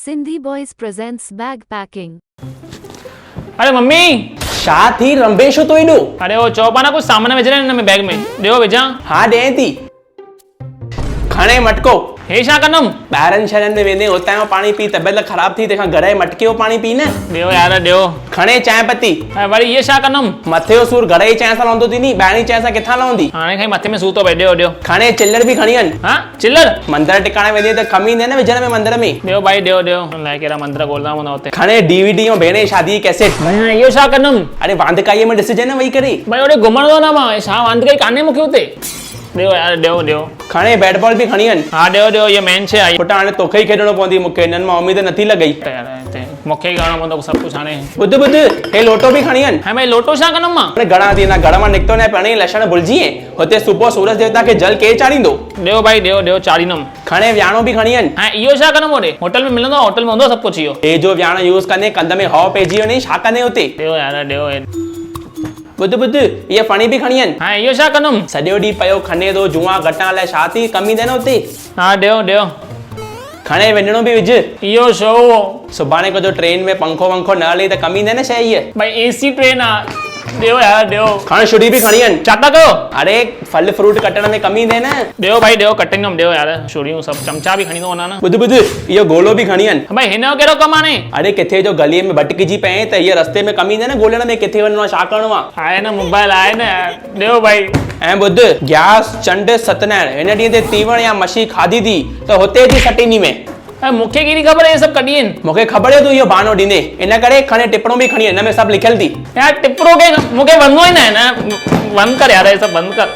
Sindhi Boys presents bag packing. अरे mummy छा थी रंबे छो तो एॾो? अरे वो चौपा ना कुछ सामान विझणा आहिनि हिन में बैग में ॾियो विझां हाँ ॾियां थी। खणे मटको। हे छा कंदमि ॿाहिरनि शहरनि में वेंदे हुतां जो पाणी पी तबियत ख़राब थी तंहिंखां घर जे मटके जो पाणी पी न। ॾियो यार ॾियो खणे चांहि पती। ऐं वरी इहे छा कंदमि मथे जो सूर घर जी चांहि सां लहंदो थी नी ॿाहिरी चांहि सां किथां लहंदी। हाणे खां ई मथे में सूर थो पए ॾियो ॾियो खणे चिल्लर बि खणी अन। हाँ चिल्लर मंदर टिकाणे वेंदे त कमी ईंदे न विझण में मंदर में। ॾियो भाई ॾियो ॾियो अलाए कहिड़ा मंदर ॻोल्हंदा हूंदा हुते खणे DVD ऐं भेण जी शादी जी कैसेट। भैया इहो छा कंदमि अरे वांदकाईअ में ॾिसजे न वेही करे। भाई होॾे घुमण थो न मां छा वांध कई कान्हे मूंखे हुते ॾियो यार ॾियो ॾियो खणे बैट बॉल बि खणी अन। हा ॾियो ॾियो इहे मेन शइ आई पुटु हाणे तोखे ई खेॾणो पवंदी मूंखे हिननि मां उमेद नथी लॻई। यार हिते मूंखे ई करणो पवंदो सभु कुझु हाणे ॿुध ॿुध हे लोटो बि खणी अन। हाणे भाई लोटो छा कंदमि मां हाणे घणा थी घर मां निकितो न पहिरीं लक्षण भुलिजी हुते सुबुह सूरज देवता खे जल केरु चाढ़ींदो। ॾियो भाई ॾियो ॾियो चाढ़ींदुमि खणे वियाणो बि खणी अन। हाणे इहो छा कंदमि होॾे होटल में मिलंदो आहे होटल में हूंदो सभु कुझु इहो हे जो वियाणो यूज़ कंदे कंध में हौ पइजी वञे छा कंदे हुते। ॾियो यार ॾियो ॿुध ॿुध इहे फणी बि खणी अन। हाणे इहो छा कंदमि सॼो ॾींहुं पियो खने थो जुआ घटा अलाए छा थी कमी ॾे न हुते। हा ॾियो ॾियो खणे विञणो बि विझ। इहो छो सुभाणे को जो ट्रेन में पंखो वंखो न हले त कमी ॾे न शइ इहा। भाई एसी ट्रेन आहे ॾियो यार ॾियो खण छुरी बि खणी अन। छा था कयो अरे फल फ्रूट कटण में कमी ॾे न। ॾियो भाई ॾियो कटिंगम ॾियो यार छुरियूं सभु चमचा बि खणी थो वञा न ॿुध ॿुध इहो गोलो बि खणी अन। भाई हिन जो कहिड़ो कमु हाणे अरे किथे जो गलीअ में भटकिजी पए त हीअ रस्ते में कमी ॾे न ॻोल्हण में किथे वञणो आहे छा करिणो आहे। आहे न मोबाइल आहे न ॾियो भाई ऐं ॿुध ग्यास चंड सतनारायण हिन ॾींहं ते तीवण या मछी खाधी थी त हुते जी सटिनी में। ऐं मूंखे कहिड़ी ख़बर आहे इहे सभु कढी आहिनि मूंखे ख़बर आहे तूं इहो बहानो ॾींदे इन करे खणे टिपणो बि खणी हिन में सभु लिखियल थी। यार टिपरो के मूंखे वञिणो ई न आहे न बंदि कर यार इहे सभु बंदि कर